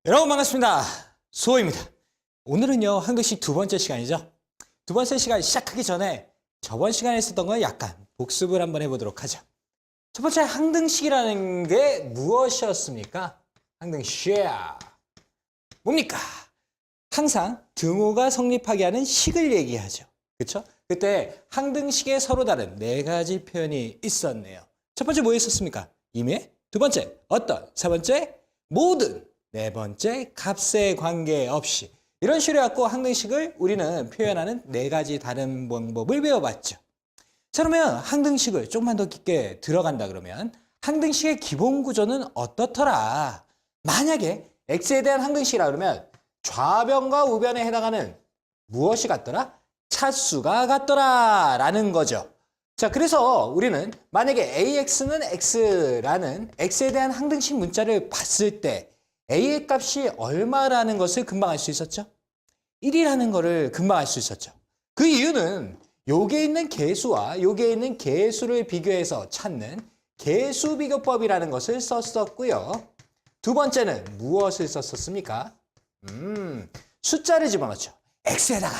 여러분 반갑습니다. 수호입니다. 오늘은요 한글식 두 번째 시간이죠. 두 번째 시간 시작하기 전에 저번 시간에 했었던 거 약간 복습을 한번 해보도록 하죠. 첫 번째 항등식이라는 게 무엇이었습니까? 항등식 뭡니까? 항상 등호가 성립하게 하는 식을 얘기하죠. 그렇죠? 그때 항등식에 서로 다른 네 가지 표현이 있었네요. 첫 번째 뭐 있었습니까? 임의, 두 번째 어떤, 세 번째 모든, 네 번째 값에 관계없이. 이런 식으로 해갖고 항등식을 우리는 표현하는 네 가지 다른 방법을 배워봤죠. 자, 그러면 항등식을 조금만 더 깊게 들어간다 그러면 항등식의 기본 구조는 어떻더라? 만약에 x에 대한 항등식이라 그러면 좌변과 우변에 해당하는 무엇이 같더라? 차수가 같더라 라는 거죠. 자, 그래서 우리는 만약에 AX는 X라는 X에 대한 항등식 문자를 봤을 때 A의 값이 얼마라는 것을 금방 알 수 있었죠? 1이라는 거를 금방 알 수 있었죠. 그 이유는 여기에 있는 계수와 여기에 있는 계수를 비교해서 찾는 계수 비교법이라는 것을 썼었고요. 두 번째는 무엇을 썼었습니까? 숫자를 집어넣죠. X에다가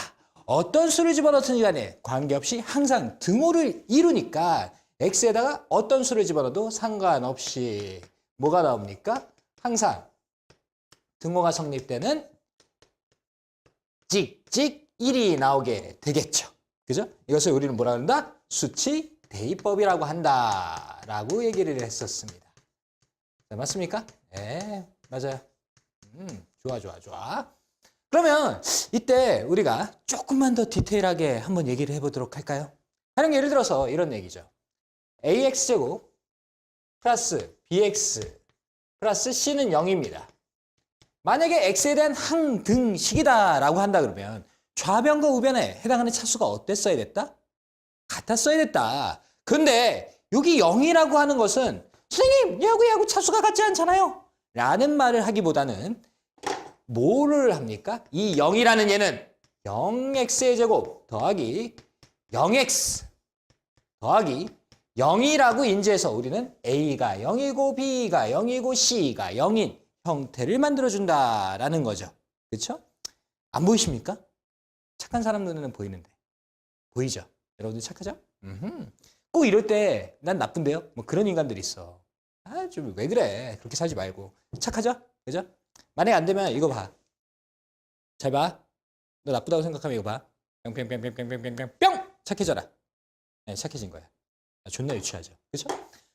어떤 수를 집어넣든지 간에 관계없이 항상 등호를 이루니까 X에다가 어떤 수를 집어넣어도 상관없이 뭐가 나옵니까? 항상 등호가 성립되는 찍찍 1이 나오게 되겠죠. 그죠? 이것을 우리는 뭐라 한다? 수치 대입법이라고 한다 라고 얘기를 했었습니다. 자, 맞습니까? 네, 맞아요. 좋아. 그러면 이때 우리가 조금만 더 디테일하게 한번 얘기를 해보도록 할까요? 가령 예를 들어서 이런 얘기죠. AX제곱 플러스 BX 플러스 C는 0입니다. 만약에 X에 대한 항등식이다 라고 한다 그러면 좌변과 우변에 해당하는 차수가 어땠어야 됐다? 같았어야 됐다. 근데 여기 0이라고 하는 것은 선생님, 얘하고 차수가 같지 않잖아요. 라는 말을 하기보다는 뭐를 합니까? 이 0이라는 얘는 0x의 제곱 더하기 0x 더하기 0이라고 인지해서 우리는 a가 0이고 b가 0이고 c가 0인 형태를 만들어준다라는 거죠. 그렇죠? 안 보이십니까? 착한 사람 눈에는 보이는데. 보이죠? 여러분들 착하죠? 꼭 이럴 때 난 나쁜데요? 뭐 그런 인간들이 있어. 아, 좀 왜 그래? 그렇게 살지 말고. 착하죠? 그죠? 만약에 안 되면 이거 봐. 잘 봐. 너 나쁘다고 생각하면 이거 봐. 뿅뿅뿅뿅뿅뿅뿅 착해져라. 네, 착해진 거야. 존나 유치하죠. 그렇죠?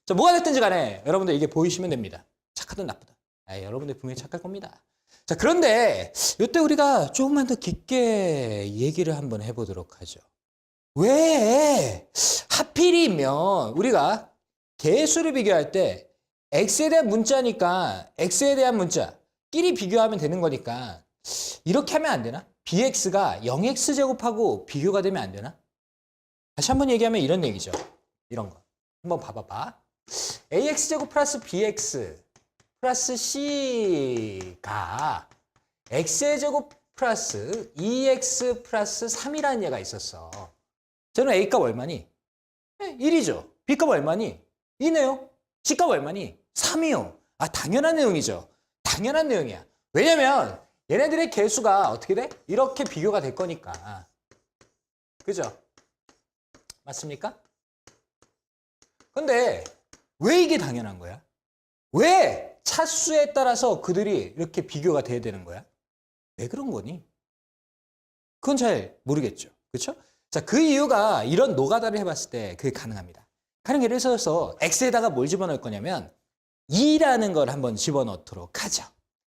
자, 뭐가 됐든지 간에 여러분들 이게 보이시면 됩니다. 착하든 나쁘든. 여러분들 분명히 착할 겁니다. 자, 그런데 이때 우리가 조금만 더 깊게 얘기를 한번 해보도록 하죠. 왜 하필이면 우리가 개수를 비교할 때 x에 대한 문자니까 x에 대한 문자 끼리 비교하면 되는 거니까 이렇게 하면 안 되나? bx가 0x 제곱하고 비교가 되면 안 되나? 다시 한번 얘기하면 이런 얘기죠. 이런 거. 한번 봐봐. ax 제곱 플러스 bx 플러스 c가 x의 제곱 플러스 2x 플러스 3이라는 얘가 있었어. 저는 a값 얼마니? 1이죠. b값 얼마니? 2네요. c값 얼마니? 3이요. 아, 당연한 내용이죠. 당연한 내용이야. 왜냐면 얘네들의 개수가 어떻게 돼? 이렇게 비교가 될 거니까. 그죠? 맞습니까? 근데 왜 이게 당연한 거야? 왜 차수에 따라서 그들이 이렇게 비교가 돼야 되는 거야? 왜 그런 거니? 그건 잘 모르겠죠. 그렇죠? 자, 그 이유가 이런 노가다를 해봤을 때 그게 가능합니다. 가령 예를 들어서 x에다가 뭘 집어넣을 거냐면 2라는 걸 한번 집어넣도록 하죠.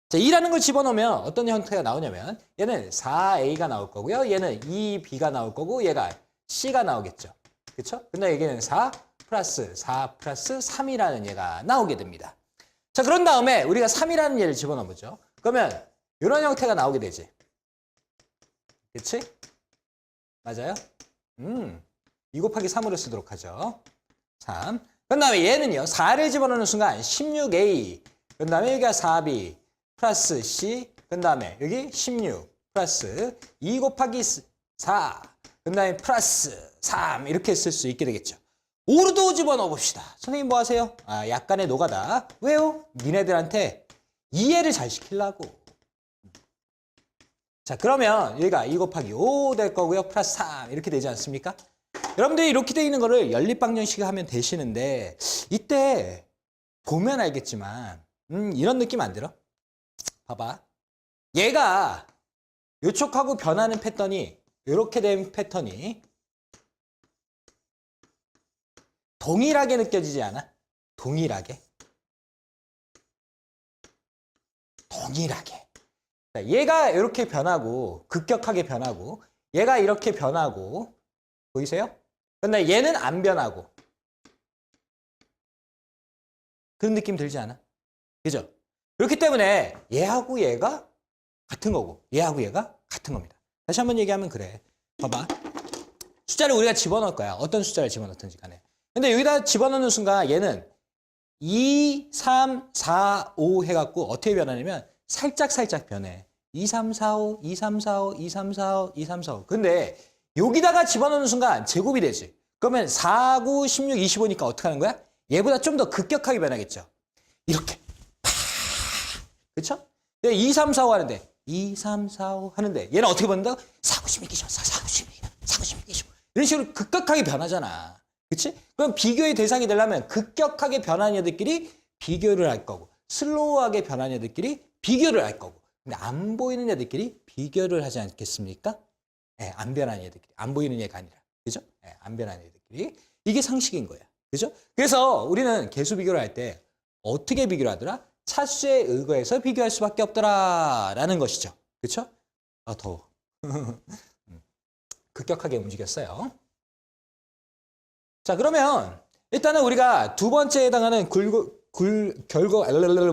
자, 2라는 걸 집어넣으면 어떤 형태가 나오냐면 얘는 4a가 나올 거고요. 얘는 2b가 나올 거고 얘가 c가 나오겠죠. 그렇죠? 근데 여기는 4 플러스 3이라는 얘가 나오게 됩니다. 자, 그런 다음에 우리가 3이라는 얘를 집어넣어보죠. 그러면 이런 형태가 나오게 되지. 그치? 맞아요? 2 곱하기 3으로 쓰도록 하죠. 3. 그 다음에 얘는요. 4를 집어넣는 순간 16a. 그 다음에 여기가 4b 플러스 c. 그 다음에 여기 16 플러스 2 곱하기 4. 그 다음에 플러스 3. 이렇게 쓸 수 있게 되겠죠. 5도 집어넣어 봅시다. 선생님 뭐 하세요? 약간의 노가다. 왜요? 니네들한테 이해를 잘 시키려고. 자, 그러면 여기가 2 곱하기 5 될 거고요. 플러스 3 이렇게 되지 않습니까? 여러분들이 이렇게 돼 있는 거를 연립방정식 하면 되시는데 이때 보면 알겠지만 이런 느낌 안 들어? 봐봐. 얘가 요촉하고 변하는 패턴이 이렇게 된 패턴이 동일하게 느껴지지 않아? 동일하게. 동일하게. 자, 얘가 이렇게 변하고 급격하게 변하고 얘가 이렇게 변하고 보이세요? 근데 얘는 안 변하고 그런 느낌 들지 않아? 그죠? 그렇기 때문에 얘하고 얘가 같은 거고 얘하고 얘가 같은 겁니다. 다시 한번 얘기하면 그래. 봐봐. 숫자를 우리가 집어넣을 거야. 어떤 숫자를 집어넣든지 간에. 근데 여기다 집어넣는 순간 얘는 2, 3, 4, 5 해갖고 어떻게 변하냐면 살짝 변해. 2, 3, 4, 5, 2, 3, 4, 5, 2, 3, 4, 5, 2, 3, 4, 5. 근데 여기다가 집어넣는 순간 제곱이 되지. 그러면 4, 9, 16, 25니까 어떻게 하는 거야? 얘보다 좀 더 급격하게 변하겠죠. 이렇게. 그쵸? 2, 3, 4, 5 하는데 2, 3, 4, 5 하는데 얘는 어떻게 변한다고? 4, 9, 16, 25, 4, 9, 16, 4, 9, 16, 25 이런 식으로 급격하게 변하잖아. 그치? 그럼 비교의 대상이 되려면 급격하게 변하는 애들끼리 비교를 할 거고 슬로우하게 변하는 애들끼리 비교를 할 거고 근데 안 보이는 애들끼리 비교를 하지 않겠습니까? 네, 안 변하는 애들끼리 안 보이는 애가 아니라 그죠? 네, 안 변하는 애들끼리 이게 상식인 거야. 그죠? 그래서 우리는 계수 비교를 할 때 어떻게 비교를 하더라? 차수에 의거해서 비교할 수밖에 없더라 라는 것이죠. 그쵸? 아 더워. 급격하게 움직였어요. 자 그러면 일단은 우리가 두 번째에 해당하는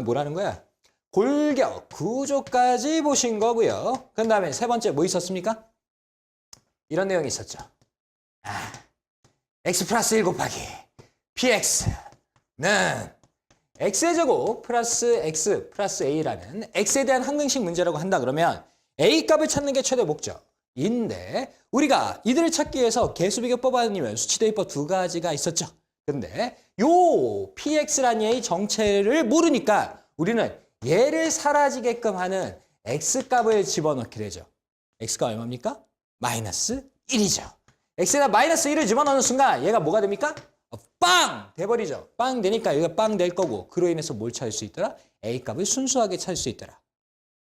뭐라는 거야? 골격 구조까지 보신 거고요. 그 다음에 세 번째 뭐 있었습니까? 이런 내용이 있었죠. x 플러스 1 곱하기 px는 x의 제곱 플러스 x 플러스 a라는 x에 대한 항등식 문제라고 한다 그러면 a 값을 찾는 게 최대 목적인데 우리가 이들을 찾기 위해서 개수비교법 아니면 수치대입법 두 가지가 있었죠. 근데 요 px라는 얘의 정체를 모르니까 우리는 얘를 사라지게끔 하는 x값을 집어넣게 되죠. x가 얼마입니까? 마이너스 1이죠. x에다 마이너스 1을 집어넣는 순간 얘가 뭐가 됩니까? 빵! 돼버리죠. 빵 되니까 여기가 빵 될 거고 그로 인해서 뭘 찾을 수 있더라? A값을 순수하게 찾을 수 있더라.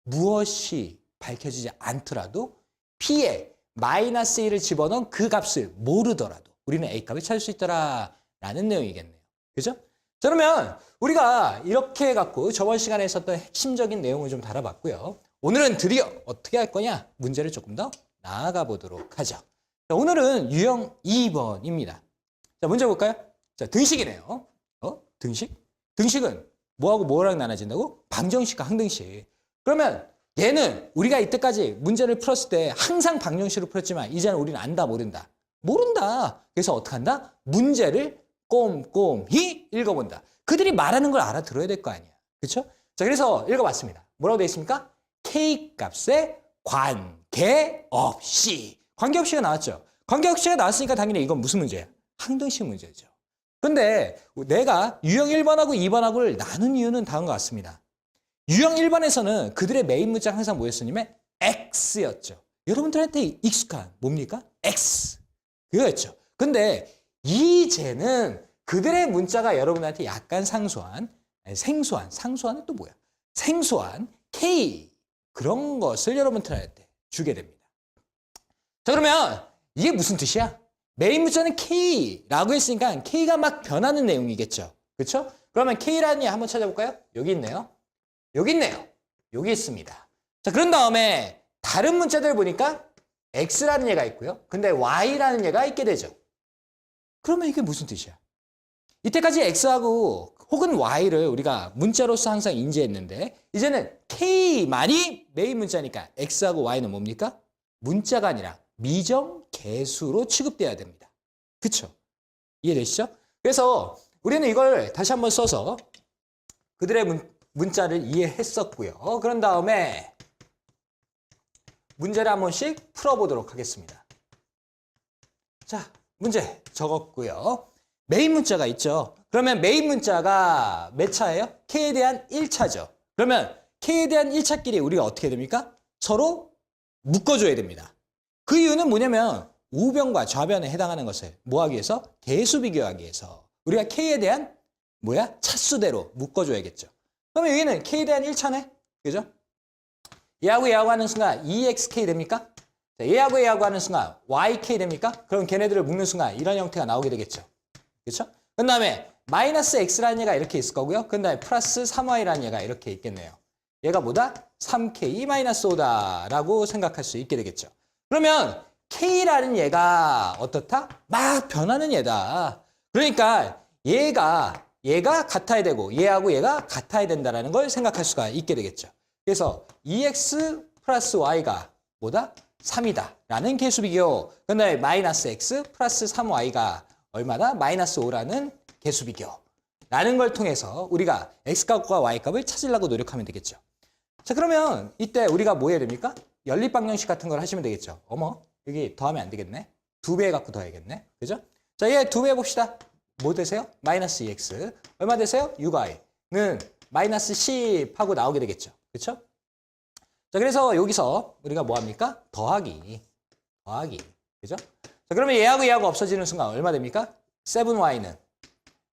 무엇이 밝혀지지 않더라도 P에 마이너스 1을 집어넣은 그 값을 모르더라도 우리는 A값을 찾을 수 있더라 라는 내용이겠네요. 그죠? 자, 그러면 우리가 이렇게 해갖고 저번 시간에 있었던 핵심적인 내용을 좀 다뤄봤고요. 오늘은 드디어 어떻게 할 거냐? 문제를 조금 더 나아가 보도록 하죠. 자, 오늘은 유형 2번입니다. 자, 문제 볼까요? 자, 등식이네요. 등식? 등식은 뭐하고 뭐랑 나눠진다고? 방정식과 항등식. 그러면 얘는 우리가 이때까지 문제를 풀었을 때 항상 방정식으로 풀었지만 이제는 우리는 안다, 모른다. 모른다. 그래서 어떻게 한다? 문제를 꼼꼼히 읽어본다. 그들이 말하는 걸 알아들어야 될 거 아니야. 그렇죠? 자, 그래서 읽어봤습니다. 뭐라고 되어 있습니까? K값에 관계없이. 관계없이가 나왔죠. 관계없이가 나왔으니까 당연히 이건 무슨 문제야? 항등식 문제죠. 근데 내가 유형 1번하고 2번하고를 나눈 이유는 다음과 같습니다. 유형 1번에서는 그들의 메인 문자가 항상 뭐였었냐면 X였죠. 여러분들한테 익숙한 뭡니까? X. 그거였죠. 근데 이제는 그들의 문자가 여러분한테 약간 상소한 또 뭐야? 생소한 K 그런 것을 여러분들한테 주게 됩니다. 자, 그러면 이게 무슨 뜻이야? 메인 문자는 K라고 했으니까 K가 막 변하는 내용이겠죠. 그렇죠? 그러면 K라는 얘 한번 찾아볼까요? 여기 있네요. 여기 있네요. 여기 있습니다. 자, 그런 다음에 다른 문자들 보니까 X라는 얘가 있고요. 근데 Y라는 얘가 있게 되죠. 그러면 이게 무슨 뜻이야? 이때까지 X하고 혹은 Y를 우리가 문자로서 항상 인지했는데 이제는 K만이 메인 문자니까 X하고 Y는 뭡니까? 문자가 아니라 미정계수로 취급돼야 됩니다. 그쵸? 이해되시죠? 그래서 우리는 이걸 다시 한번 써서 그들의 문자를 이해했었고요. 그런 다음에 문제를 한 번씩 풀어보도록 하겠습니다. 자, 문제 적었고요. 메인 문자가 있죠. 그러면 메인 문자가 몇 차예요? K에 대한 1차죠. 그러면 K에 대한 1차끼리 우리가 어떻게 됩니까? 서로 묶어줘야 됩니다. 그 이유는 뭐냐면 우변과 좌변에 해당하는 것을 뭐 하기 위해서? 개수 비교하기 위해서 우리가 K에 대한 차수대로 묶어줘야겠죠. 그러면 여기는 K에 대한 1차네. 그죠? 얘하고 얘하고 하는 순간 EXK 됩니까? 자, 얘하고 얘하고 하는 순간 YK 됩니까? 그럼 걔네들을 묶는 순간 이런 형태가 나오게 되겠죠. 그렇죠? 그 다음에 마이너스 X라는 얘가 이렇게 있을 거고요. 그 다음에 플러스 3Y라는 얘가 이렇게 있겠네요. 얘가 뭐다? 3K-5다 라고 생각할 수 있게 되겠죠. 그러면 K라는 얘가 어떻다? 막 변하는 얘다. 그러니까 얘가 같아야 되고 얘하고 얘가 같아야 된다는 걸 생각할 수가 있게 되겠죠. 그래서 2x 플러스 y가 뭐다? 3이다 라는 개수 비교. 그 다음에 마이너스 x 플러스 3y가 얼마다? 마이너스 5라는 개수 비교. 라는 걸 통해서 우리가 x값과 y값을 찾으려고 노력하면 되겠죠. 자, 그러면 이때 우리가 뭐 해야 됩니까? 연립방정식 같은 걸 하시면 되겠죠. 어머, 여기 더하면 안 되겠네. 2배 갖고 더해야겠네. 그죠? 자, 얘 2배 해봅시다. 뭐 되세요? 마이너스 2x. 얼마 되세요? 6y는 마이너스 10 하고 나오게 되겠죠. 그렇죠? 자, 그래서 여기서 우리가 뭐 합니까? 더하기. 그죠? 자, 그러면 얘하고 없어지는 순간 얼마 됩니까? 7y는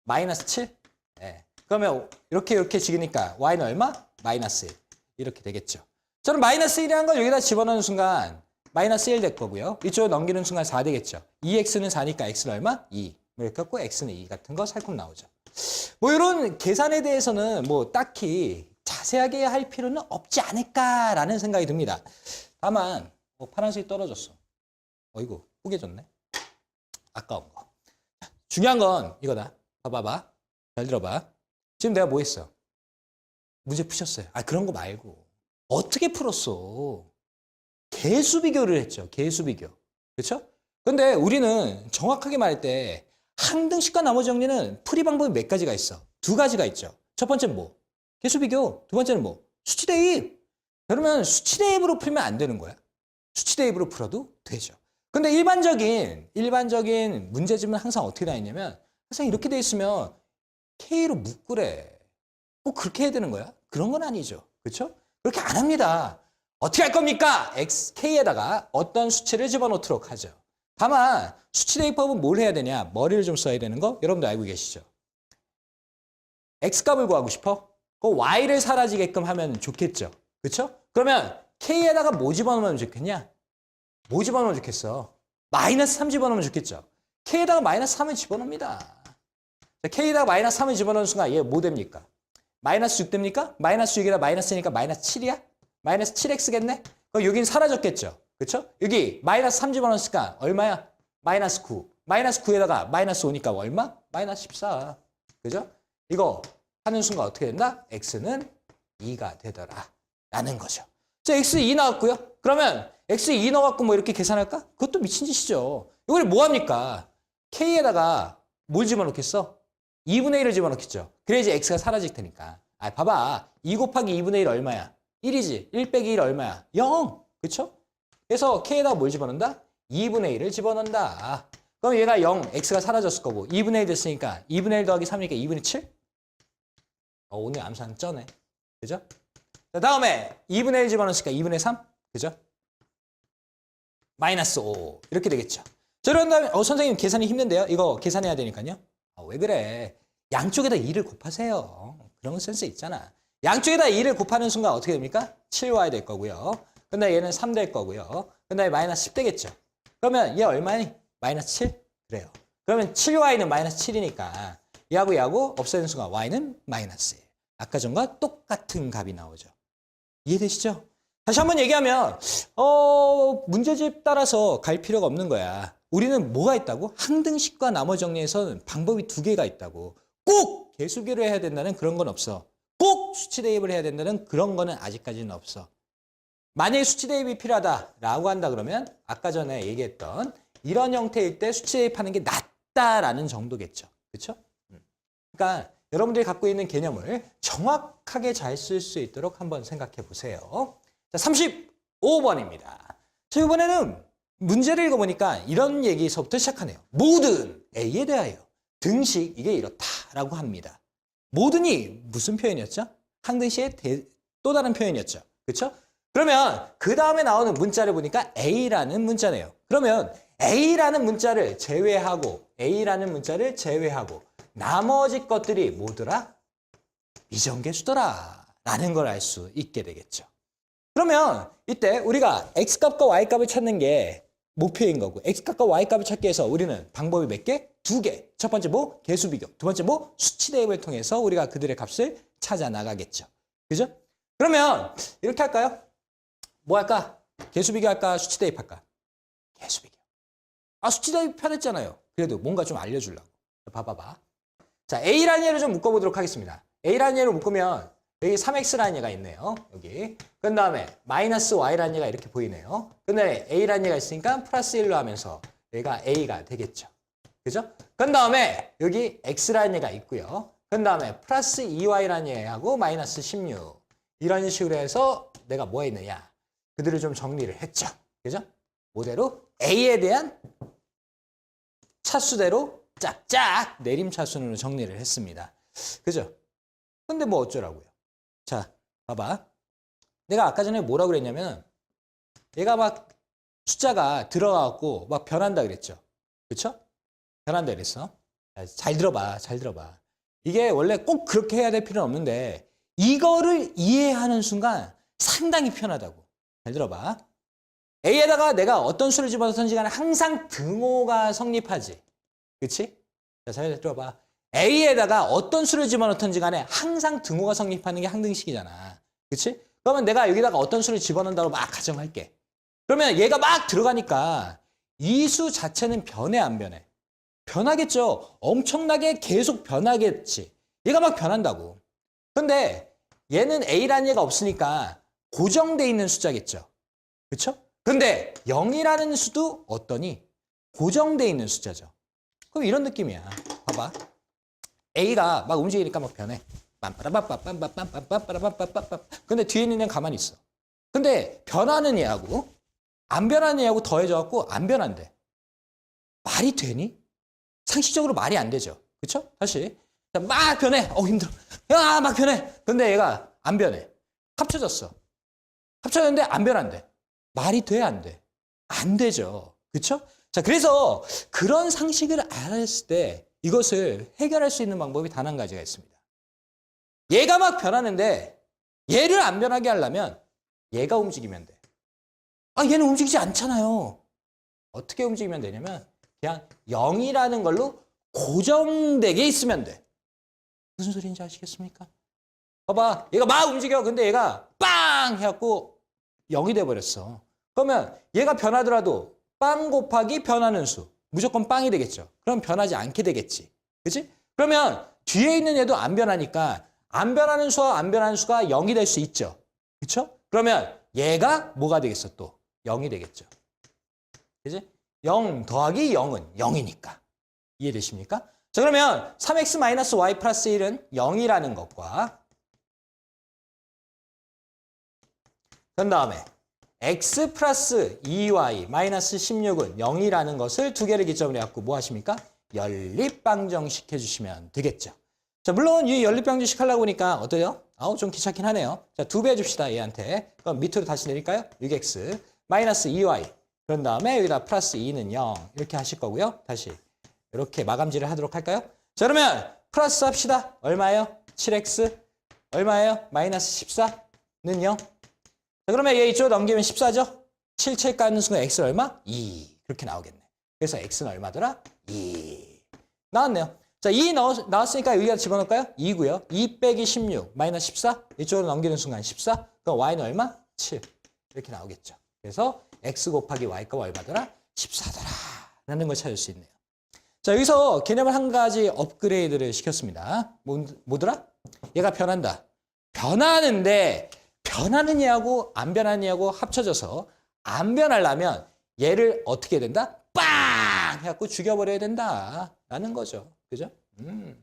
마이너스 7. 네. 그러면 이렇게 지으니까 y는 얼마? 마이너스 1. 이렇게 되겠죠. 저는 마이너스 1이라는 걸 여기다 집어넣는 순간 마이너스 1 될 거고요. 이쪽으로 넘기는 순간 4 되겠죠. 2x는 4니까 x는 얼마? 2. 이렇게 갖고 x는 2 같은 거 살짝 나오죠. 뭐 이런 계산에 대해서는 뭐 딱히 자세하게 할 필요는 없지 않을까라는 생각이 듭니다. 다만 파란색이 떨어졌어. 어이구, 뿌개졌네. 아까운 거. 중요한 건 이거다. 봐봐. 잘 들어봐. 지금 내가 뭐 했어? 문제 푸셨어요. 아, 그런 거 말고. 어떻게 풀었어? 개수 비교를 했죠. 개수 비교. 그렇죠? 근데 우리는 정확하게 말할 때 항등식과 나머지 정리는 풀이 방법이 몇 가지가 있어? 2가지가 있죠. 첫 번째는 뭐? 개수 비교. 두 번째는 뭐? 수치 대입. 그러면 수치 대입으로 풀면 안 되는 거야. 수치 대입으로 풀어도 되죠. 근데 일반적인 문제집은 항상 어떻게 나 있냐면 항상 이렇게 돼 있으면 K로 묶으래. 꼭 그렇게 해야 되는 거야? 그런 건 아니죠. 그렇죠? 그렇게 안 합니다. 어떻게 할 겁니까? K에다가 어떤 수치를 집어넣도록 하죠. 다만 수치 대입법은 뭘 해야 되냐? 머리를 좀 써야 되는 거 여러분도 알고 계시죠? X값을 구하고 싶어? 그 Y를 사라지게끔 하면 좋겠죠. 그렇죠? 그러면 K에다가 뭐 집어넣으면 좋겠냐? 뭐 집어넣으면 좋겠어? 마이너스 3 집어넣으면 좋겠죠. K에다가 마이너스 3을 집어넣습니다. 자, K에다가 마이너스 3을 집어넣는 순간 얘 뭐 됩니까? 마이너스 6 됩니까? 마이너스 6이다 마이너스니까 마이너스 7이야? 마이너스 7x겠네? 그럼 여긴 사라졌겠죠. 그렇죠? 여기 마이너스 3 집어넣으니까 얼마야? 마이너스 9. 마이너스 9에다가 마이너스 5니까 얼마? 마이너스 14. 그죠? 이거 하는 순간 어떻게 된다? x는 2가 되더라. 라는 거죠. 자, x 2 나왔고요. 그러면 x 2 넣어갖고 뭐 이렇게 계산할까? 그것도 미친 짓이죠. 이걸 뭐 합니까? k에다가 뭘 집어넣겠어? 2분의 1을 집어넣겠죠. 그래야지 x가 사라질 테니까. 아, 봐봐. 2 곱하기 2분의 1 얼마야? 1이지. 1 빼기 1 얼마야? 0. 그쵸? 그래서 k에다가 뭘 집어넣는다? 2분의 1을 집어넣는다. 그럼 얘가 0, x가 사라졌을 거고 2분의 1 됐으니까 2분의 1 더하기 3이니까 2분의 7? 오늘 암산 쩌네. 그죠? 자, 다음에 2분의 1 집어넣으니까 2분의 3? 그죠? 마이너스 5. 이렇게 되겠죠. 자, 그런 다음에 선생님 계산이 힘든데요? 이거 계산해야 되니까요. 왜 그래? 양쪽에다 2를 곱하세요. 그런 건 센스 있잖아. 양쪽에다 2를 곱하는 순간 어떻게 됩니까? 7y 될 거고요. 근데 얘는 3 될 거고요. 근데 마이너스 10 되겠죠. 그러면 얘 얼마니? 마이너스 7? 그래요. 그러면 7y는 마이너스 7이니까 얘하고 없애는 순간 y는 마이너스 1. 아까 전과 똑같은 값이 나오죠. 이해되시죠? 다시 한번 얘기하면 문제집 따라서 갈 필요가 없는 거야. 우리는 뭐가 있다고? 항등식과 나머지 정리에서는 방법이 2개가 있다고. 꼭 개수비를 해야 된다는 그런 건 없어. 꼭 수치 대입을 해야 된다는 그런 거는 아직까지는 없어. 만약에 수치 대입이 필요하다라고 한다 그러면 아까 전에 얘기했던 이런 형태일 때 수치 대입하는 게 낫다라는 정도겠죠. 그렇죠? 그러니까 여러분들이 갖고 있는 개념을 정확하게 잘 쓸 수 있도록 한번 생각해 보세요. 자, 35번입니다. 자, 이번에는 문제를 읽어보니까 이런 얘기서부터 시작하네요. 모든 A에 대하여 등식 이게 이렇다라고 합니다. 모든이 무슨 표현이었죠? 항등식의 또 다른 표현이었죠. 그렇죠? 그러면 그 다음에 나오는 문자를 보니까 A라는 문자네요. 그러면 A라는 문자를 제외하고 나머지 것들이 뭐더라? 미정계수더라 라는 걸 알 수 있게 되겠죠. 그러면 이때 우리가 X값과 Y값을 찾는 게 목표인 거고 X값과 Y값을 찾기 위해서 우리는 방법이 몇 개? 두 개. 첫 번째 뭐? 계수 비교. 두 번째 뭐? 수치 대입을 통해서 우리가 그들의 값을 찾아 나가겠죠. 그죠? 그러면 이렇게 할까요? 뭐 할까? 계수 비교 할까? 수치 대입 할까? 계수 비교. 아, 수치 대입 편했잖아요. 그래도 뭔가 좀 알려주려고. 봐봐봐. 자, A라는 예를 좀 묶어보도록 하겠습니다. A라는 예를 묶으면 여기 3X라는 얘가 있네요. 여기. 그 다음에 마이너스 Y라는 얘가 이렇게 보이네요. 그 다음에 A라는 얘가 있으니까 플러스 1로 하면서 얘가 A가 되겠죠. 그죠? 그 다음에 여기 X라는 얘가 있고요. 그 다음에 플러스 2Y라는 얘하고 마이너스 16. 이런 식으로 해서 내가 뭐 했느냐. 그들을 좀 정리를 했죠. 그죠? 모대로 A에 대한 차수대로 짝짝 내림차순으로 정리를 했습니다. 그죠? 근데 뭐 어쩌라고요? 자, 봐봐. 내가 아까 전에 뭐라고 그랬냐면 얘가 막 숫자가 들어가고 막 변한다 그랬죠. 그쵸? 변한다 그랬어. 잘 들어봐. 잘 들어봐. 이게 원래 꼭 그렇게 해야 될 필요는 없는데 이거를 이해하는 순간 상당히 편하다고. 잘 들어봐. A에다가 내가 어떤 수를 집어넣든지 간에 항상 등호가 성립하지. 그치? 자, 잘 들어봐. A에다가 어떤 수를 집어넣든지 간에 항상 등호가 성립하는 게 항등식이잖아. 그치? 그러면 내가 여기다가 어떤 수를 집어넣는다고 막 가정할게. 그러면 얘가 막 들어가니까 이 수 자체는 변해 안 변해? 변하겠죠. 엄청나게 계속 변하겠지. 얘가 막 변한다고. 근데 얘는 A라는 얘가 없으니까 고정돼 있는 숫자겠죠. 그쵸? 근데 0이라는 수도 어떠니? 고정돼 있는 숫자죠. 그럼 이런 느낌이야. 봐봐. A가 막 움직이니까 막 변해. 근데 뒤에 있는 애는 가만히 있어. 근데 변하는 얘하고 안 변하는 얘하고 더해져갖고 안 변한대. 말이 되니? 상식적으로 말이 안 되죠. 그쵸? 다시. 막 변해. 힘들어. 야, 막 변해. 근데 얘가 안 변해. 합쳐졌어. 합쳐졌는데 안 변한대. 말이 돼, 안 돼? 안 되죠. 그쵸? 자, 그래서 그런 상식을 알았을 때 이것을 해결할 수 있는 방법이 단 한 가지가 있습니다. 얘가 막 변하는데 얘를 안 변하게 하려면 얘가 움직이면 돼. 아, 얘는 움직이지 않잖아요. 어떻게 움직이면 되냐면 그냥 0이라는 걸로 고정되게 있으면 돼. 무슨 소리인지 아시겠습니까? 봐봐. 얘가 막 움직여. 근데 얘가 빵! 해갖고 0이 돼버렸어. 그러면 얘가 변하더라도 빵 곱하기 변하는 수. 무조건 빵이 되겠죠. 그럼 변하지 않게 되겠지. 그치? 그러면 뒤에 있는 얘도 안 변하니까 안 변하는 수와 안 변하는 수가 0이 될 수 있죠. 그쵸? 그러면 얘가 뭐가 되겠어 또? 0이 되겠죠. 그치? 0 더하기 0은 0이니까. 이해되십니까? 자, 그러면 3x-y 플러스 1은 0이라는 것과 그 다음에 x 플러스 2y 마이너스 16은 0이라는 것을 두 개를 기점으로 해갖고 뭐 하십니까? 연립방정식 해주시면 되겠죠. 자, 물론 이 연립방정식 하려고 하니까 어때요? 좀 귀찮긴 하네요. 자, 2배 해줍시다, 얘한테. 그럼 밑으로 다시 내릴까요? 6x 마이너스 2y. 그런 다음에 여기다 플러스 2는 0. 이렇게 하실 거고요. 다시 이렇게 마감질을 하도록 할까요? 자, 그러면 플러스 합시다. 얼마예요? 7x. 얼마예요? 마이너스 14는 0. 자, 그러면 얘 이쪽으로 넘기면 14죠? 7, 7 까는 순간 x 얼마? 2. 그렇게 나오겠네. 그래서 x는 얼마더라? 2. 나왔네요. 자, 2 나왔으니까 여기다 집어넣을까요? 2고요. 2 빼기 16 마이너스 14. 이쪽으로 넘기는 순간 14. 그럼 y는 얼마? 7. 이렇게 나오겠죠. 그래서 x 곱하기 y가 얼마더라? 14더라. 라는 걸 찾을 수 있네요. 자, 여기서 개념을 한 가지 업그레이드를 시켰습니다. 뭐더라? 얘가 변한다. 변하는데 변하는 얘하고 안 변하는 얘하고 합쳐져서 안 변하려면 얘를 어떻게 해야 된다? 빵! 해갖고 죽여버려야 된다. 라는 거죠. 그죠?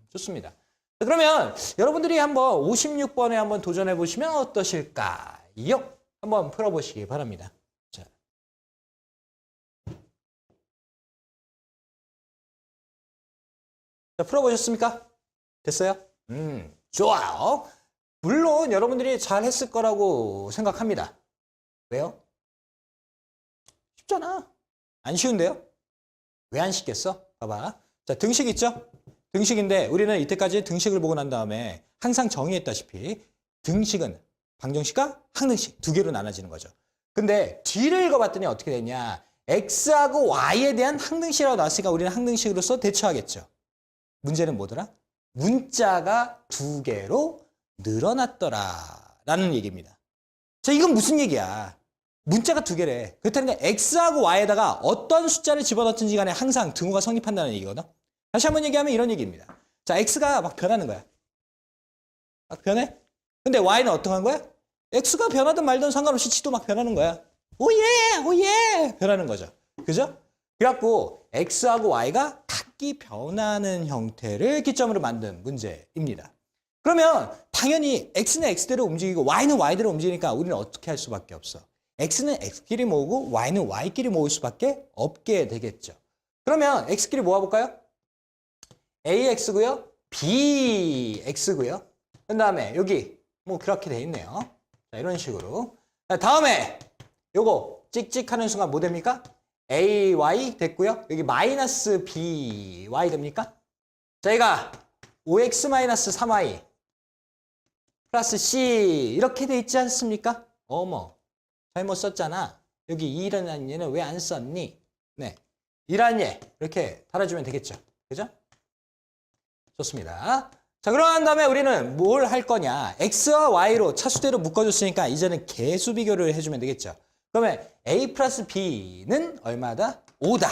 좋습니다. 자, 그러면 여러분들이 한번 56번에 한번 도전해 보시면 어떠실까요? 한번 풀어보시기 바랍니다. 자, 풀어보셨습니까? 됐어요? 좋아요. 물론 여러분들이 잘 했을 거라고 생각합니다. 왜요? 쉽잖아. 안 쉬운데요? 왜 안 쉽겠어? 봐봐. 자, 등식 있죠? 등식인데 우리는 이때까지 등식을 보고 난 다음에 항상 정의했다시피 등식은 방정식과 항등식 두 개로 나눠지는 거죠. 근데 뒤를 읽어봤더니 어떻게 됐냐? x하고 y에 대한 항등식이라고 나왔으니까 우리는 항등식으로서 대처하겠죠. 문제는 뭐더라? 문자가 두 개로 늘어났더라 라는 얘기입니다. 자, 이건 무슨 얘기야? 문자가 두 개래. 그렇다는 게 x하고 y에다가 어떤 숫자를 집어넣든지 간에 항상 등호가 성립한다는 얘기거든. 다시 한번 얘기하면 이런 얘기입니다. 자, x가 막 변하는 거야. 막 변해? 근데 y는 어떡한 거야? x가 변하든 말든 상관없이 지도 막 변하는 거야. 오예! 오예! 변하는 거죠. 그죠? 그래갖고 x하고 y가 각기 변하는 형태를 기점으로 만든 문제입니다. 그러면 당연히 x는 x대로 움직이고 y는 y대로 움직이니까 우리는 어떻게 할 수밖에 없어. x는 x끼리 모으고 y는 y끼리 모을 수밖에 없게 되겠죠. 그러면 x끼리 모아볼까요? ax고요. bx고요. 그 다음에 여기 뭐 그렇게 돼 있네요. 자, 이런 식으로. 자, 다음에 요거 찍찍하는 순간 뭐 됩니까? ay 됐고요. 여기 마이너스 by 됩니까? 자, 얘가 5x 마이너스 3y 플러스 c 이렇게 돼 있지 않습니까? 어머, 잘못 썼잖아. 여기 2라는 얘는 왜 안 썼니? 네, 2라는 얘 이렇게 달아주면 되겠죠. 그죠? 좋습니다. 자, 그러한 다음에 우리는 뭘 할 거냐? x와 y로 차수대로 묶어줬으니까 이제는 개수 비교를 해주면 되겠죠. 그러면 a 플러스 b는 얼마다? 5다.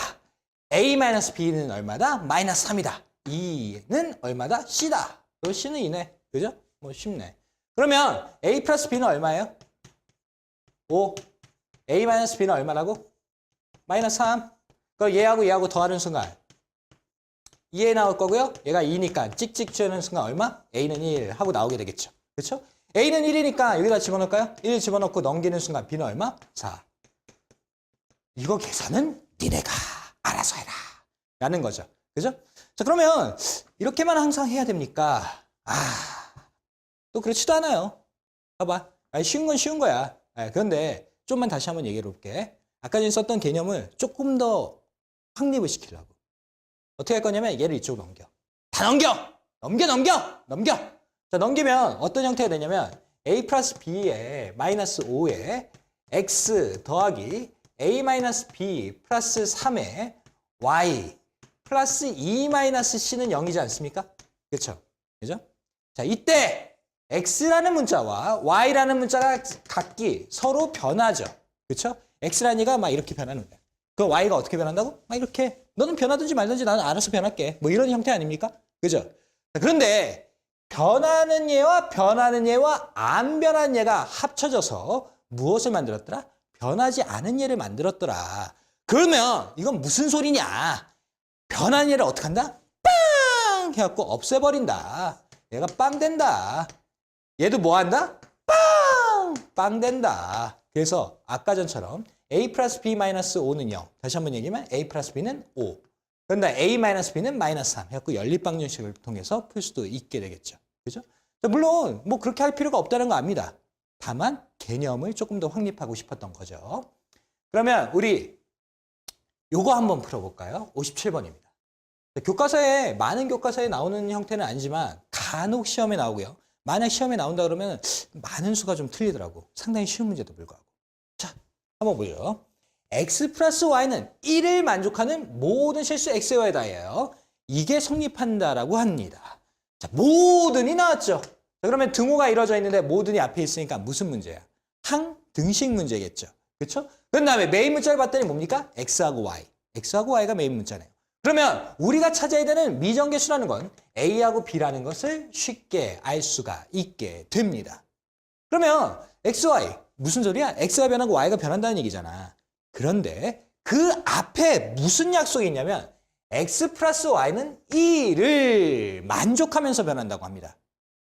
a 마이너스 b는 얼마다? 마이너스 3이다. 2는 얼마다? c다. 너 c는 2네. 그죠? 뭐 쉽네. 그러면 a 플러스 b는 얼마예요? 5. a 마이너스 b는 얼마라고? 마이너스 3. 그럼 얘하고 더하는 순간 2에 나올 거고요. 얘가 2니까 찍찍 주는 순간 얼마? a는 1 하고 나오게 되겠죠. 그렇죠? a는 1이니까 여기다 집어넣을까요? 1 집어넣고 넘기는 순간 b는 얼마? 4. 이거 계산은 니네가 알아서 해라. 라는 거죠. 그죠? 자, 그러면 이렇게만 항상 해야 됩니까? 또 그렇지도 않아요. 봐봐. 쉬운 건 쉬운 거야. 그런데 좀만 다시 한번 얘기해 볼게. 아까 전에 썼던 개념을 조금 더 확립을 시키려고. 어떻게 할 거냐면 얘를 이쪽으로 넘겨. 다 넘겨! 넘겨! 자, 넘기면 어떤 형태가 되냐면 a 플러스 b에 마이너스 5에 x 더하기 a 마이너스 b 플러스 3에 y 플러스 2 마이너스 c는 0이지 않습니까? 그렇죠? 그죠? 자, 이때 x라는 문자와 y라는 문자가 각기 서로 변하죠. 그렇죠? x라는 얘가 막 이렇게 변하는 거야. 그 y가 어떻게 변한다고? 막 이렇게. 너는 변하든지 말든지 나는 알아서 변할게. 뭐 이런 형태 아닙니까? 그죠? 그런데 변하는 얘와 안 변하는 얘가 합쳐져서 무엇을 만들었더라? 변하지 않은 얘를 만들었더라. 그러면 이건 무슨 소리냐? 변하는 얘를 어떻게 한다? 빵! 해갖고 없애버린다. 얘가 빵 된다. 얘도 뭐 한다? 빵! 빵 된다. 그래서 아까 전처럼 a 플러스 b 마이너스 5는 0. 다시 한번 얘기하면 a 플러스 b는 5. 그런데 a 마이너스 b는 마이너스 3. 해갖고 연립방정식을 통해서 풀 수도 있게 되겠죠. 그죠? 물론 뭐 그렇게 할 필요가 없다는 거 압니다. 다만 개념을 조금 더 확립하고 싶었던 거죠. 그러면 우리 요거 한번 풀어볼까요? 57번입니다. 교과서에 많은 교과서에 나오는 형태는 아니지만 간혹 시험에 나오고요. 만약 시험에 나온다 그러면 많은 수가 좀 틀리더라고. 상당히 쉬운 문제도 불구하고. 자, 한번 보죠. x 플러스 y는 1을 만족하는 모든 실수 x의 y에 다예요. 이게 성립한다라고 합니다. 자, 모든이 나왔죠. 자, 그러면 등호가 이루어져 있는데 모든이 앞에 있으니까 무슨 문제야? 항등식 문제겠죠. 그렇죠? 그 다음에 메인 문자를 봤더니 뭡니까? x하고 y. x하고 y가 메인 문자네요. 그러면 우리가 찾아야 되는 미정계수라는 건 a하고 b라는 것을 쉽게 알 수가 있게 됩니다. 그러면 x, y 무슨 소리야? x가 변하고 y가 변한다는 얘기잖아. 그런데 그 앞에 무슨 약속이 있냐면 x 플러스 y는 1을 만족하면서 변한다고 합니다.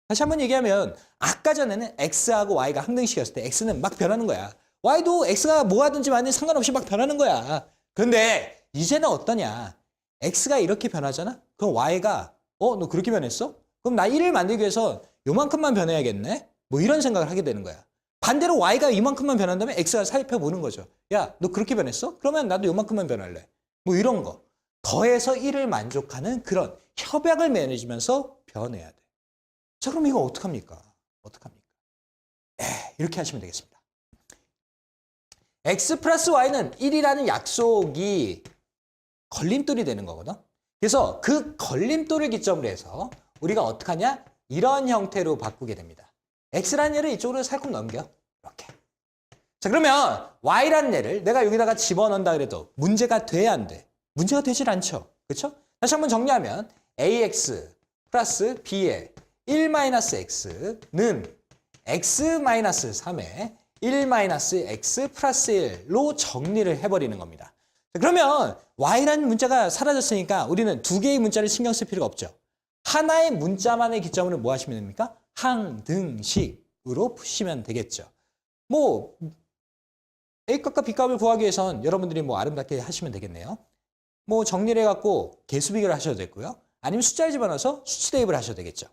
다시 한번 얘기하면 아까 전에는 x하고 y가 항등식이었을 때 x는 막 변하는 거야. y도 x가 뭐 하든지 말든지 상관없이 막 변하는 거야. 그런데 이제는 어떠냐? x가 이렇게 변하잖아? 그럼 y가 너 그렇게 변했어? 그럼 나 1을 만들기 위해서 요만큼만 변해야겠네? 뭐 이런 생각을 하게 되는 거야. 반대로 y가 이만큼만 변한다면 x가 살펴보는 거죠. 야, 너 그렇게 변했어? 그러면 나도 요만큼만 변할래. 뭐 이런 거. 더해서 1을 만족하는 그런 협약을 맺으면서 변해야 돼. 자, 그럼 이거 어떡합니까? 어떡합니까? 이렇게 하시면 되겠습니다. x 플러스 y는 1이라는 약속이 걸림돌이 되는 거거든. 그래서 그 걸림돌을 기점으로 해서 우리가 어떻게 하냐? 이런 형태로 바꾸게 됩니다. x라는 얘를 이쪽으로 살짝 넘겨. 이렇게. 자, 그러면 y라는 얘를 내가 여기다가 집어넣는다 그래도 문제가 돼야 안 돼. 문제가 되질 않죠. 그렇죠? 다시 한번 정리하면 ax 플러스 b의 1-x는 x-3의 1-x 플러스 1로 정리를 해버리는 겁니다. 자, 그러면 y라는 문자가 사라졌으니까 우리는 두 개의 문자를 신경 쓸 필요가 없죠. 하나의 문자만의 기점으로 뭐 하시면 됩니까? 항등식으로 푸시면 되겠죠. 뭐 A값과 B값을 구하기 위해선 여러분들이 뭐 아름답게 하시면 되겠네요. 뭐 정리를 해갖고 개수 비교를 하셔도 되고요. 아니면 숫자를 집어넣어서 수치 대입을 하셔도 되겠죠.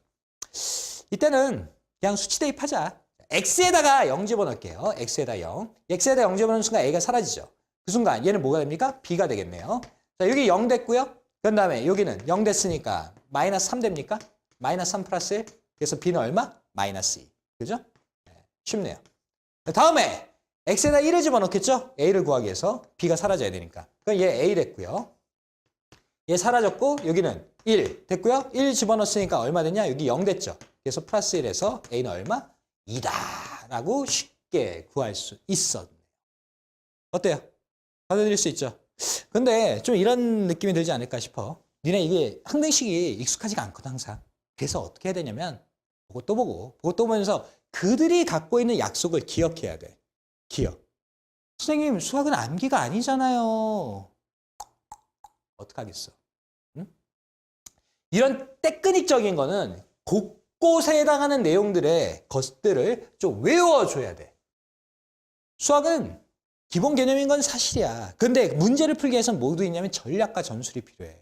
이때는 그냥 수치 대입하자. x에다가 0 집어넣을게요. x에다 0. x에다 0 집어넣는 순간 a가 사라지죠. 그 순간 얘는 뭐가 됩니까? b가 되겠네요. 자, 여기 0 됐고요. 그 다음에 여기는 0 됐으니까 마이너스 3 됩니까? 마이너스 3 플러스 1. 그래서 b는 얼마? 마이너스 2. 그죠? 네, 쉽네요. 다음에 x에다 1을 집어넣겠죠? a를 구하기 위해서 b가 사라져야 되니까. 그럼 얘 a 됐고요. 얘 사라졌고 여기는 1 됐고요. 1 집어넣었으니까 얼마 됐냐? 여기 0 됐죠. 그래서 플러스 1에서 a는 얼마? 2다 라고 쉽게 구할 수 있었네요. 어때요? 받아들일 수 있죠? 근데 좀 이런 느낌이 들지 않을까 싶어. 니네 이게 항등식이 익숙하지가 않거든 항상. 그래서 어떻게 해야 되냐면 보고 또 보면서 그들이 갖고 있는 약속을 기억해야 돼. 기억. 선생님 수학은 암기가 아니잖아요. 어떡하겠어? 응? 이런 테크닉적인 거는 곳곳에 해당하는 내용들의 것들을 좀 외워줘야 돼. 수학은 기본 개념인 건 사실이야. 근데 문제를 풀기 위해서는 뭐도 있냐면 전략과 전술이 필요해.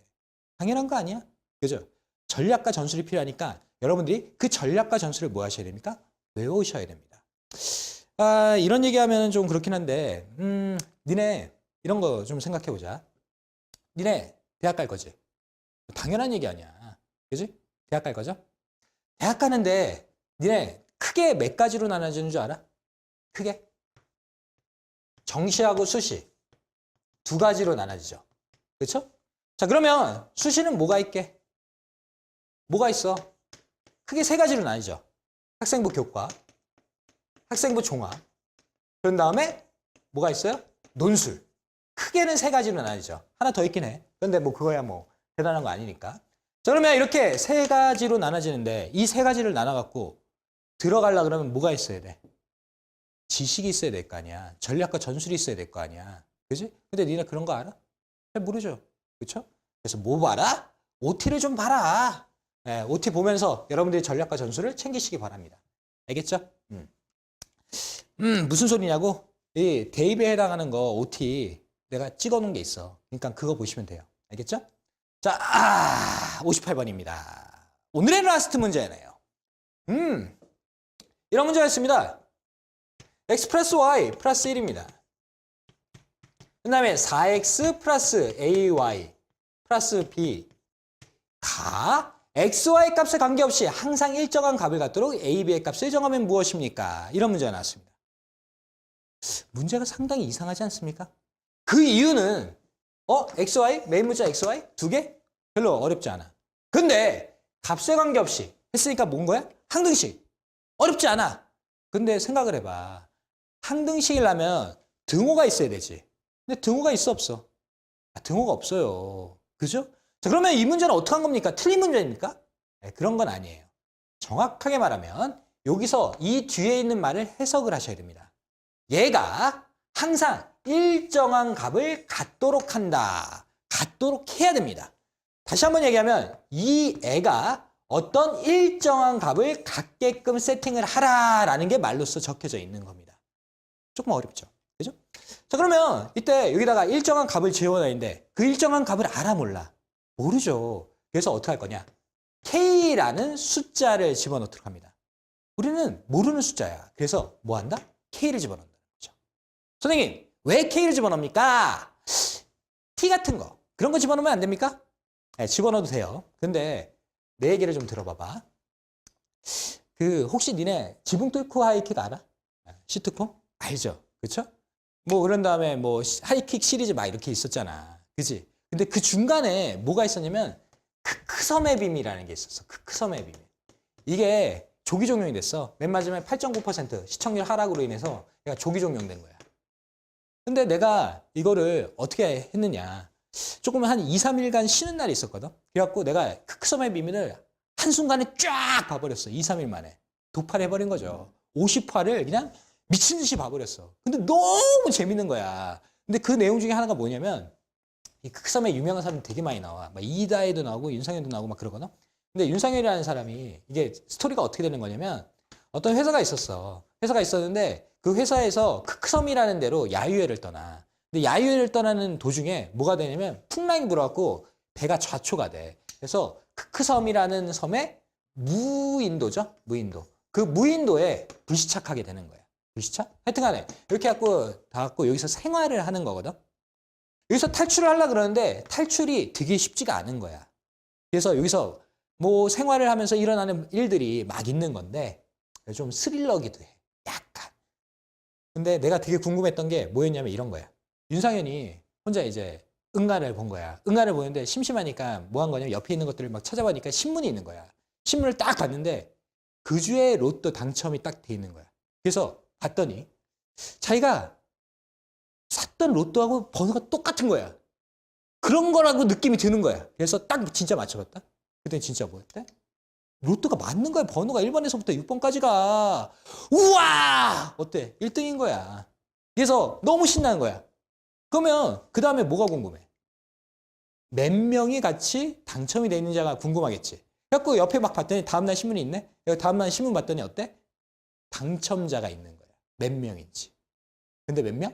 당연한 거 아니야? 그죠? 전략과 전술이 필요하니까 여러분들이 그 전략과 전술을 뭐 하셔야 됩니까? 외우셔야 됩니다. 아, 이런 얘기하면 좀 그렇긴 한데 니네 이런 거 좀 생각해보자. 니네 대학 갈 거지? 당연한 얘기 아니야. 그지? 대학 갈 거죠? 대학 가는데 니네 크게 몇 가지로 나눠지는 줄 알아? 크게? 정시하고 수시 두 가지로 나눠지죠. 그렇죠? 자, 그러면 수시는 뭐가 있게? 뭐가 있어? 크게 세 가지로 나뉘죠. 학생부 교과, 학생부 종합, 그런 다음에 뭐가 있어요? 논술. 크게는 세 가지로 나뉘죠. 하나 더 있긴 해. 그런데 뭐 그거야 뭐 대단한 거 아니니까. 자, 그러면 이렇게 세 가지로 나눠지는데 이 세 가지를 나눠갖고 들어가려고 그러면 뭐가 있어야 돼? 지식이 있어야 될 거 아니야. 전략과 전술이 있어야 될 거 아니야. 그지? 근데 니네 그런 거 알아? 잘 모르죠. 그렇죠? 그래서 뭐 봐라? OT를 좀 봐라. 네, OT 보면서 여러분들이 전략과 전술을 챙기시기 바랍니다. 알겠죠? 무슨 소리냐고? 이 대입에 해당하는 거 OT 내가 찍어 놓은 게 있어. 그러니까 그거 보시면 돼요. 알겠죠? 자, 58번입니다. 오늘의 라스트 문제네요. 이런 문제가 있습니다. x 플러스 y 플러스 1입니다. 그 다음에 4x 플러스 ay 플러스 b가 xy 값에 관계없이 항상 일정한 값을 갖도록 a, b의 값을 정하면 무엇입니까? 이런 문제가 나왔습니다. 문제가 상당히 이상하지 않습니까? 그 이유는 xy, 메인 문자 xy 두 개? 별로 어렵지 않아. 근데 값에 관계없이 했으니까 뭔 거야? 항등식. 어렵지 않아. 근데 생각을 해봐. 항등식이라면 등호가 있어야 되지. 근데 등호가 있어 없어? 등호가 없어요. 그죠? 자, 그러면 이 문제는 어떻게 한 겁니까? 틀린 문제입니까? 네, 그런 건 아니에요. 정확하게 말하면 여기서 이 뒤에 있는 말을 해석을 하셔야 됩니다. 얘가 항상 일정한 값을 갖도록 한다. 갖도록 해야 됩니다. 다시 한번 얘기하면 이 애가 어떤 일정한 값을 갖게끔 세팅을 하라라는 게 말로써 적혀져 있는 겁니다. 조금 어렵죠. 그죠? 자, 그러면 이때 여기다가 일정한 값을 지어놔있는데 그 일정한 값을 알아 몰라? 모르죠. 그래서 어떻게 할 거냐? K라는 숫자를 집어넣도록 합니다. 우리는 모르는 숫자야. 그래서 뭐 한다? K를 집어넣는다는 거죠. 선생님, 왜 K를 집어넣습니까? T 같은 거, 그런 거 집어넣으면 안 됩니까? 네, 집어넣어도 돼요. 근데 내 얘기를 좀 들어봐봐. 혹시 니네 지붕 뚫고 하이킥 알아? 시트콤? 알죠? 그쵸? 뭐 그런 다음에 뭐 하이킥 시리즈 막 이렇게 있었잖아. 그치? 근데 그 중간에 뭐가 있었냐면 크크섬의 비밀이라는 게 있었어. 크크섬의 비밀. 이게 조기 종영이 됐어. 맨 마지막에 8.9% 시청률 하락으로 인해서 얘가 조기 종영된 거야. 근데 내가 이거를 어떻게 했느냐. 조금 한 2, 3일간 쉬는 날이 있었거든. 그래갖고 내가 크크섬의 비밀을 한순간에 쫙 봐버렸어. 2, 3일 만에. 독파를 해버린 거죠. 50화를 그냥 미친 듯이 봐버렸어. 근데 너무 재밌는 거야. 근데 그 내용 중에 하나가 뭐냐면 이 크크섬에 유명한 사람이 되게 많이 나와. 막 이다혜도 나오고 윤상현도 나오고 막 그러거든. 근데 윤상현이라는 사람이 이게 스토리가 어떻게 되는 거냐면 어떤 회사가 있었어. 회사가 있었는데 그 회사에서 크크섬이라는 데로 야유회를 떠나. 근데 야유회를 떠나는 도중에 뭐가 되냐면 풍랑이 불어갖고 배가 좌초가 돼. 그래서 크크섬이라는 섬에 무인도죠. 무인도. 그 무인도에 불시착하게 되는 거야. 불시착? 하여튼간에 이렇게 갖고 다 갖고 여기서 생활을 하는 거거든. 여기서 탈출을 하려고 그러는데 탈출이 되게 쉽지가 않은 거야. 그래서 여기서 뭐 생활을 하면서 일어나는 일들이 막 있는 건데 좀 스릴러기도 해. 약간. 근데 내가 되게 궁금했던 게 뭐였냐면 이런 거야. 윤상현이 혼자 이제 응가를 본 거야. 응가를 보는데 심심하니까 뭐 한 거냐면 옆에 있는 것들을 막 찾아보니까 신문이 있는 거야. 신문을 딱 봤는데 그 주에 로또 당첨이 딱 돼 있는 거야. 그래서 봤더니 자기가 샀던 로또하고 번호가 똑같은 거야. 그런 거라고 느낌이 드는 거야. 그래서 딱 진짜 맞춰봤다. 그때 진짜 뭐였대? 로또가 맞는 거야. 번호가 1번에서부터 6번까지가. 우와! 어때? 1등인 거야. 그래서 너무 신나는 거야. 그러면 그 다음에 뭐가 궁금해? 몇 명이 같이 당첨이 돼 있는 자가 궁금하겠지. 그래갖고 옆에 막 봤더니 다음날 신문이 있네? 다음날 신문 봤더니 어때? 당첨자가 있는 거야. 몇 명인지. 근데 몇 명?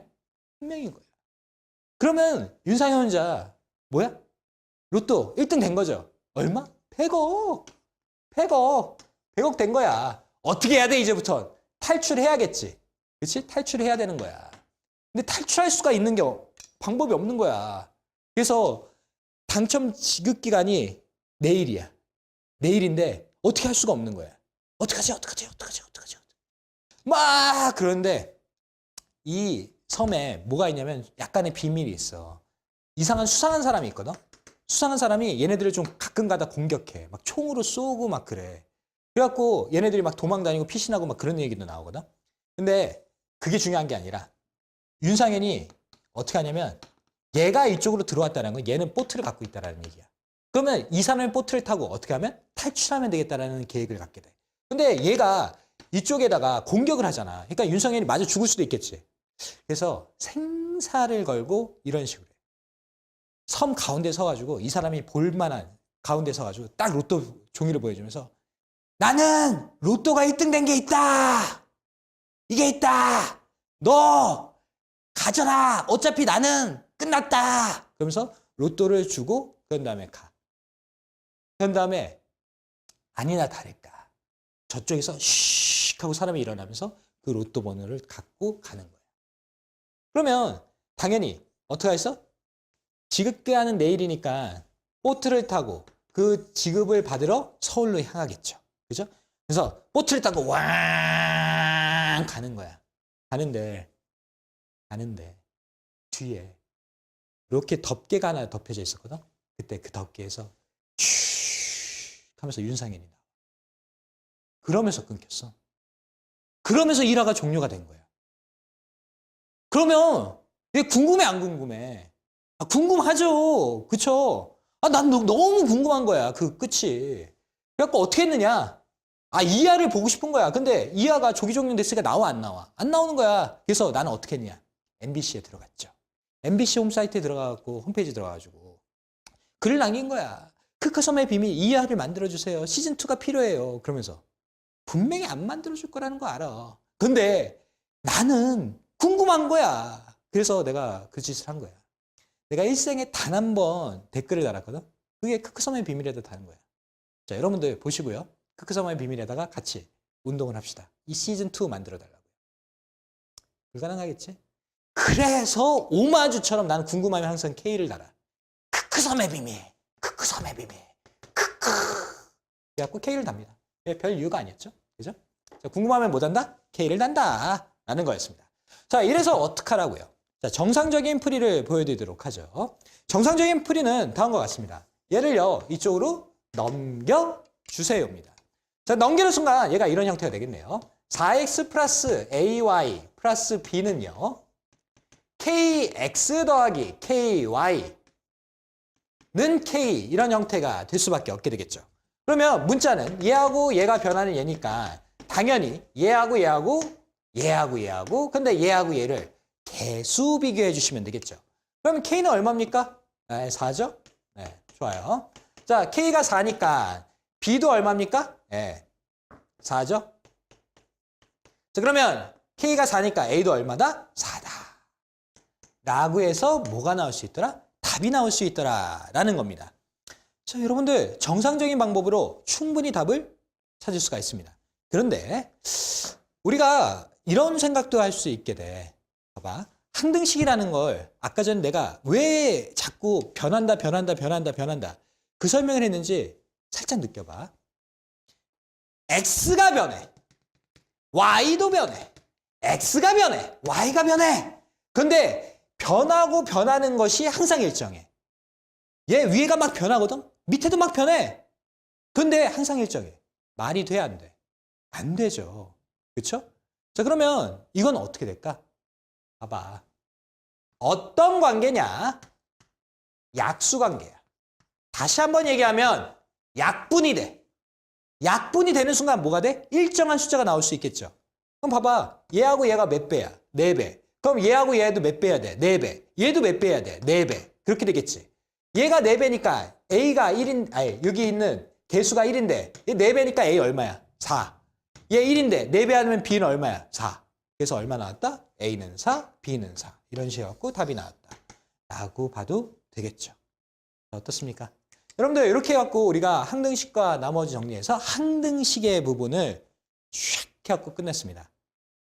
한 명인 거야. 그러면 윤상현 혼자 뭐야? 로또 1등 된 거죠. 얼마? 100억. 100억. 100억 된 거야. 어떻게 해야 돼 이제부터? 탈출해야겠지. 그렇지? 탈출해야 되는 거야. 근데 탈출할 수가 있는 게 방법이 없는 거야. 그래서 당첨 지급 기간이 내일이야. 내일인데 어떻게 할 수가 없는 거야. 어떡하지? 막 그런데 이 섬에 뭐가 있냐면 약간의 비밀이 있어. 이상한 수상한 사람이 있거든. 수상한 사람이 얘네들을 좀 가끔가다 공격해. 막 총으로 쏘고 막 그래. 그래갖고 얘네들이 막 도망다니고 피신하고 막 그런 얘기도 나오거든. 근데 그게 중요한 게 아니라 윤상현이 어떻게 하냐면 얘가 이쪽으로 들어왔다는 건 얘는 보트를 갖고 있다는 얘기야. 그러면 이 사람의 보트를 타고 어떻게 하면 탈출하면 되겠다라는 계획을 갖게 돼. 근데 얘가 이쪽에다가 공격을 하잖아. 그러니까 윤상현이 마저 죽을 수도 있겠지. 그래서 생사를 걸고 이런 식으로 해. 섬 가운데 서가지고 이 사람이 볼만한 가운데 서가지고 딱 로또 종이를 보여주면서 나는 로또가 1등 된 게 있다. 이게 있다. 너 가져라. 어차피 나는 끝났다. 그러면서 로또를 주고 그런 다음에 가. 그런 다음에 아니나 다를까. 저쪽에서 슉 하고 사람이 일어나면서 그 로또 번호를 갖고 가는 거야. 그러면 당연히 어떻게 했어? 지급기한은 내일이니까 보트를 타고 그 지급을 받으러 서울로 향하겠죠. 그죠? 그래서 보트를 타고 왕 가는 거야. 가는데 뒤에 이렇게 덮개가 하나 덮여져 있었거든. 그때 그 덮개에서 슉 하면서 윤상현이 나와. 그러면서 끊겼어. 그러면서 일화가 종료가 된 거야. 그러면 얘 궁금해 안 궁금해? 아, 궁금하죠. 그쵸? 아, 난 너무 궁금한 거야. 그 끝이. 그래갖고 어떻게 했느냐? 아, 이하를 보고 싶은 거야. 근데 이하가 조기 종료됐으니까 나와 안 나와? 안 나오는 거야. 그래서 나는 어떻게 했냐? MBC에 들어갔죠. MBC 홈사이트에 들어가고 홈페이지 들어가가지고 글을 남긴 거야. 크크섬의 비밀 이하를 만들어주세요. 시즌2가 필요해요. 그러면서 분명히 안 만들어줄 거라는 거 알아. 근데 나는 궁금한 거야. 그래서 내가 그 짓을 한 거야. 내가 일생에 단 한 번 댓글을 달았거든. 그게 크크섬의 비밀에다 다는 거야. 자, 여러분들 보시고요. 크크섬의 비밀에다가 같이 운동을 합시다. 이 시즌2 만들어달라고요. 불가능하겠지? 그래서 오마주처럼 나는 궁금하면 항상 K를 달아. 크크섬의 비밀, 크크섬의 비밀, 크크. 그래갖고 K를 답니다. 별 이유가 아니었죠. 그죠? 자, 궁금하면 뭐 단다? K를 단다. 라는 거였습니다. 자, 이래서 어떻게 하라고요? 자, 정상적인 풀이를 보여드리도록 하죠. 정상적인 풀이는 다음과 같습니다. 얘를요, 이쪽으로 넘겨주세요입니다. 자, 넘기는 순간 얘가 이런 형태가 되겠네요. 4x 플러스 ay 플러스 b는요, kx 더하기 ky는 k 이런 형태가 될 수밖에 없게 되겠죠. 그러면 문자는 얘하고 얘가 변하는 얘니까 당연히 얘하고 근데 얘하고 얘를 개수 비교해 주시면 되겠죠. 그러면 k는 얼마입니까? 네, 4죠? 네, 좋아요. 자, k가 4니까 b도 얼마입니까? 네, 4죠? 자, 그러면 k가 4니까 a도 얼마다? 4다. 라고 해서 뭐가 나올 수 있더라? 답이 나올 수 있더라 라는 겁니다. 자, 여러분들 정상적인 방법으로 충분히 답을 찾을 수가 있습니다. 그런데 우리가 이런 생각도 할 수 있게 돼. 봐봐. 항등식이라는 걸 아까 전에 내가 왜 자꾸 변한다 그 설명을 했는지 살짝 느껴봐. x가 변해. y도 변해. x가 변해. y가 변해. 근데 변하고 변하는 것이 항상 일정해. 얘 위에가 막 변하거든? 밑에도 막 변해. 근데 항상 일정해. 말이 돼, 안 돼? 안 되죠. 그렇죠? 자, 그러면 이건 어떻게 될까? 봐봐. 어떤 관계냐? 약수 관계야. 다시 한번 얘기하면 약분이 돼. 약분이 되는 순간 뭐가 돼? 일정한 숫자가 나올 수 있겠죠. 그럼 봐봐. 얘하고 얘가 몇 배야? 4배. 그럼 얘하고 얘도 몇 배야 돼? 4배. 얘도 몇 배야 돼? 4배. 그렇게 되겠지. 얘가 4배니까 A가 1인, 아니, 여기 있는 개수가 1인데 얘 4배니까 A 얼마야? 4. 얘 1인데 4배 하면 B는 얼마야? 4. 그래서 얼마 나왔다? A는 4, B는 4. 이런 식으로 갖고 답이 나왔다. 라고 봐도 되겠죠. 어떻습니까? 여러분들 이렇게 해갖고 우리가 항등식과 나머지 정리해서 항등식의 부분을 샥 해갖고 끝냈습니다.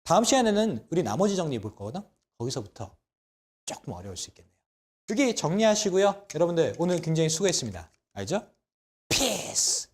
다음 시간에는 우리 나머지 정리해 볼 거거든? 거기서부터 조금 어려울 수 있겠네요. 여기 정리하시고요. 여러분들 오늘 굉장히 수고했습니다. 알죠? 피스!